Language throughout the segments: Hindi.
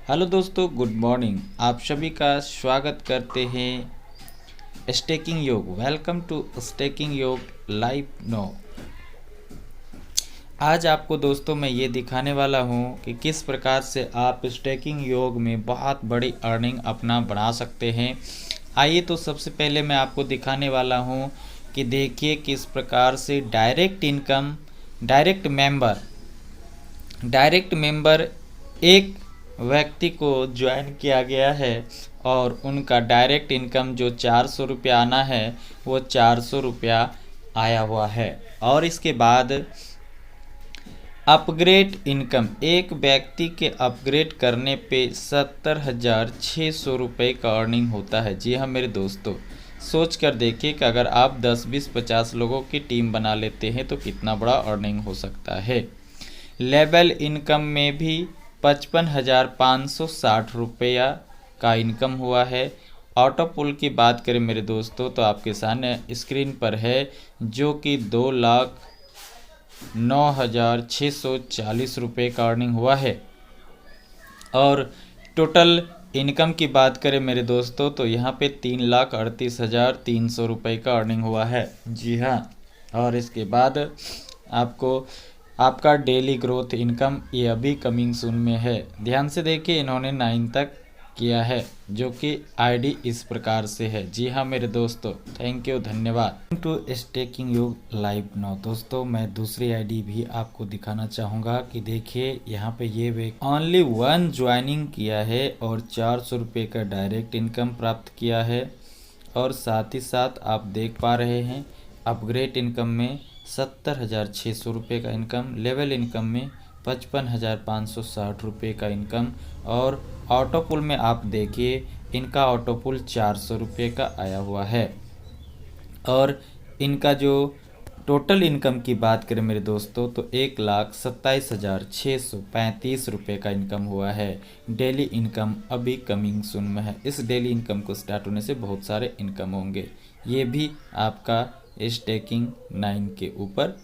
हेलो दोस्तों, गुड मॉर्निंग। आप सभी का स्वागत करते हैं स्टेकिंग योग। वेलकम टू स्टेकिंग योग लाइव नो। आज आपको दोस्तों मैं ये दिखाने वाला हूँ कि किस प्रकार से आप स्टेकिंग योग में बहुत बड़ी अर्निंग अपना बना सकते हैं। आइए तो सबसे पहले मैं आपको दिखाने वाला हूँ कि देखिए किस प्रकार से डायरेक्ट मेंबर एक व्यक्ति को ज्वाइन किया गया है और उनका डायरेक्ट इनकम जो 400 रुपया आना है वो 400 रुपया आया हुआ है। और इसके बाद अपग्रेड इनकम, एक व्यक्ति के अपग्रेड करने पे 70,600 रुपये का अर्निंग होता है। जी हाँ मेरे दोस्तों, सोच कर देखिए कि अगर आप 10, 20, 50 लोगों की टीम बना लेते हैं तो कितना बड़ा अर्निंग हो सकता है। लेवल इनकम में भी 55,560 रुपया का इनकम हुआ है। ऑटो पुल की बात करें मेरे दोस्तों तो आपके सामने स्क्रीन पर है, जो कि 2,09,640 रुपये का अर्निंग हुआ है। और टोटल इनकम की बात करें मेरे दोस्तों तो यहाँ पे 3,38,300 रुपये का अर्निंग हुआ है। जी हाँ। और इसके बाद आपको आपका डेली ग्रोथ इनकम ये अभी कमिंग सून में है। ध्यान से देखिए, इन्होंने 9 तक किया है, जो कि आईडी इस प्रकार से है। जी हाँ मेरे दोस्तों, थैंक यू, धन्यवाद। टू स्टेकिंग योग लाइव नाउ। दोस्तों मैं दूसरी आईडी भी आपको दिखाना चाहूँगा कि देखिए यहाँ पे ये ओनली 1 ज्वाइनिंग किया है और 400 रुपये का डायरेक्ट इनकम प्राप्त किया है। और साथ ही साथ आप देख पा रहे हैं अपग्रेड इनकम में 70,600 रुपये का इनकम, लेवल इनकम में 55,560 रुपये का इनकम। और ऑटो पुल में आप देखिए इनका ऑटो पुल 400 रुपये का आया हुआ है। और इनका जो टोटल इनकम की बात करें मेरे दोस्तों तो 1,27,635 रुपये का इनकम हुआ है। डेली इनकम अभी कमिंग सून में है। इस डेली इनकम को स्टार्ट होने से बहुत सारे इनकम होंगे। ये भी आपका स्टेकिंग 9 के ऊपर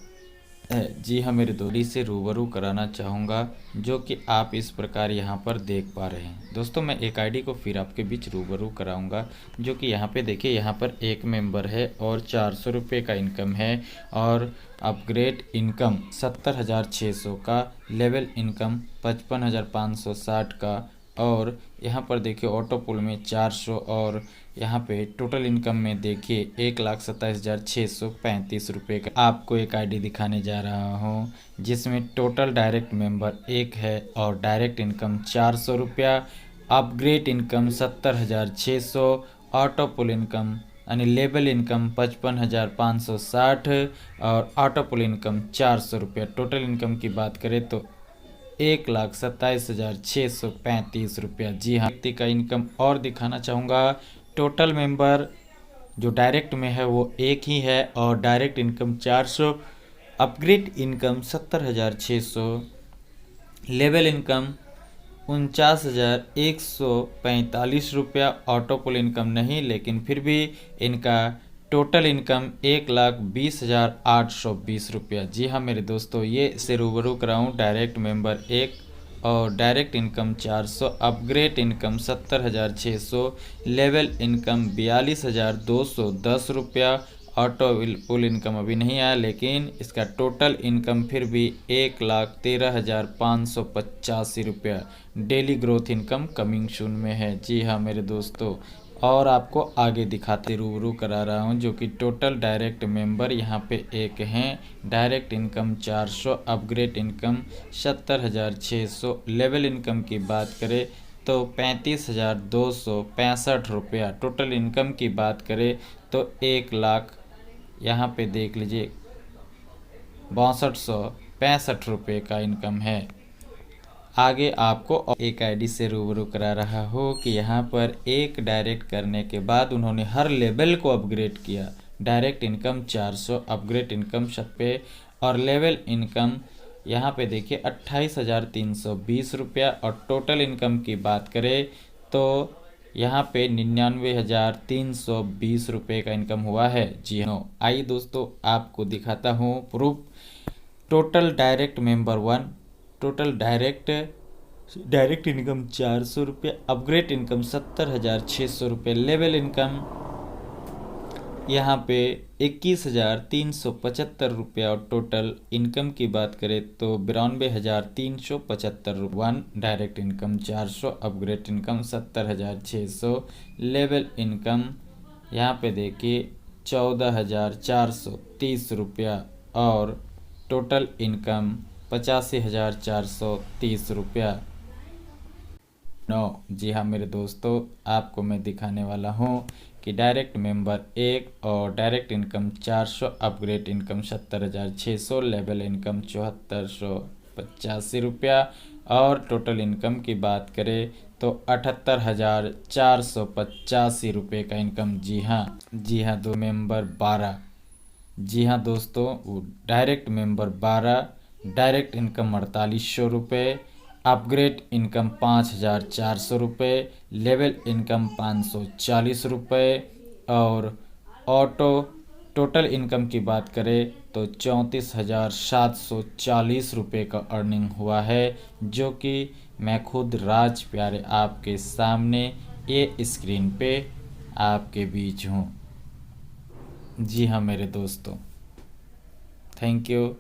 है। जी हाँ मेरे दोस्त से रूबरू कराना चाहूँगा, जो कि आप इस प्रकार यहाँ पर देख पा रहे हैं। दोस्तों मैं एक आईडी को फिर आपके बीच रूबरू कराऊँगा, जो कि यहाँ पे देखिए, यहाँ पर एक मेंबर है और 400 रुपये का इनकम है। और अपग्रेड इनकम 70,600 का, लेवल इनकम 55,560 का। और यहाँ पर देखिए ऑटो पुल में 400। और यहाँ पे टोटल इनकम में देखिए 1,27,635 रुपये का आपको एक आईडी दिखाने जा रहा हूँ, जिसमें टोटल डायरेक्ट मेंबर एक है और डायरेक्ट इनकम 400 रुपया, अपग्रेड इनकम 70,600, ऑटो पुल इनकम यानी लेबल इनकम 55,560 और ऑटो पुल इनकम 400 रुपया। टोटल इनकम की बात करें तो 1,27,635 रुपया। जी हाँ, व्यक्ति का इनकम और दिखाना चाहूँगा। टोटल मेंबर जो डायरेक्ट में है वो एक ही है और direct income 400, upgrade income 70,600, level income 49,145 रुपया, ऑटो पुल इनकम नहीं, लेकिन फिर भी इनका टोटल इनकम 1,20,820 रुपया। जी हाँ मेरे दोस्तों, ये से रूबरू कराऊँ डायरेक्ट मेंबर एक और direct income 400, upgrade income 70,600, level income 42,210 रुपया, ऑटो पुल इनकम अभी नहीं आया, लेकिन इसका टोटल इनकम फिर भी 1,13,585 रुपया। Daily growth income coming soon में है। जी हाँ मेरे दोस्तों, और आपको आगे दिखाते रूबरू करा रहा हूँ, जो कि टोटल डायरेक्ट मेंबर यहाँ पे एक हैं। Direct income 400, upgrade income 70,600, level income की बात करें तो 35,265 रुपया। टोटल इनकम की बात करें तो 1,00,000 यहाँ पे देख लीजिए 6265 रुपये का इनकम है। आगे आपको एक आईडी से रूबरू करा रहा हो कि यहाँ पर एक डायरेक्ट करने के बाद उन्होंने हर लेवल को अपग्रेड किया। डायरेक्ट इनकम 400, अपग्रेड इनकम 70 और लेवल इनकम यहाँ पे देखिए 28,320 रुपया। और टोटल इनकम की बात करें तो यहाँ पे 99,320 रुपये का इनकम हुआ है। जी हाँ, आइए दोस्तों आपको दिखाता हूँ proof. Total direct member 1, total direct direct income 400 रुपये, अपग्रेड इनकम 70,600 रुपये, लेवल इनकम यहाँ पे 21,375 रुपया और टोटल इनकम की बात करें तो 92,375 one direct income 400, upgrade income 70,600, level income यहाँ पे देखिए 14,430 रुपया और टोटल इनकम 85,430 रुपया। जी हाँ मेरे दोस्तों, आपको मैं दिखाने वाला हूँ कि डायरेक्ट मेंबर 1 और direct income 400, upgrade income 70,600, level income 7485 रुपया और टोटल इनकम की बात करें तो 78,485 रुपये का इनकम। जी हाँ दो मेंबर 12। जी हाँ दोस्तों, वो डायरेक्ट मेंबर 12, डायरेक्ट इनकम 4800 रुपये, अपग्रेड इनकम 5,400 रुपये, लेवल इनकम 540 रुपये और ऑटो टोटल इनकम की बात करें तो 34,740 रुपये का अर्निंग हुआ है, जो कि मैं खुद राज प्यारे आपके सामने ये स्क्रीन पे आपके बीच हूँ। जी हाँ मेरे दोस्तों, थैंक यू।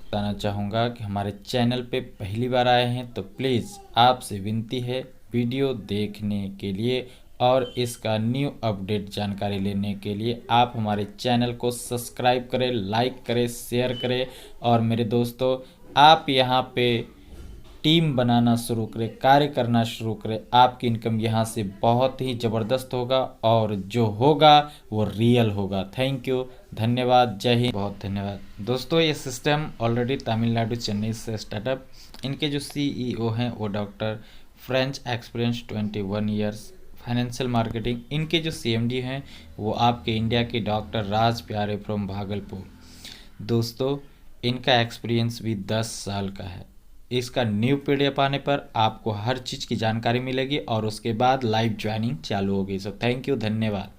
बताना चाहूँगा कि हमारे चैनल पे पहली बार आए हैं तो प्लीज़ आपसे विनती है वीडियो देखने के लिए और इसका न्यू अपडेट जानकारी लेने के लिए आप हमारे चैनल को सब्सक्राइब करें, लाइक करें, शेयर करें। और मेरे दोस्तों, आप यहाँ पे टीम बनाना शुरू करें, कार्य करना शुरू करें, आपकी इनकम यहाँ से बहुत ही ज़बरदस्त होगा और जो होगा वो रियल होगा। थैंक यू, धन्यवाद, जय हिंद, बहुत धन्यवाद। दोस्तों, ये सिस्टम ऑलरेडी तमिलनाडु चेन्नई से स्टार्टअप, इनके जो सीईओ हैं वो doctor French experience 21 years financial marketing, इनके जो सीएमडी हैं वो आपके इंडिया के डॉक्टर राज प्यारे फ्रॉम भागलपुर। दोस्तों, इनका एक्सपीरियंस भी 10 साल का है। इसका न्यू पीडीएफ आने पर आपको हर चीज़ की जानकारी मिलेगी और उसके बाद लाइव ज्वाइनिंग चालू होगी। सो थैंक यू, धन्यवाद।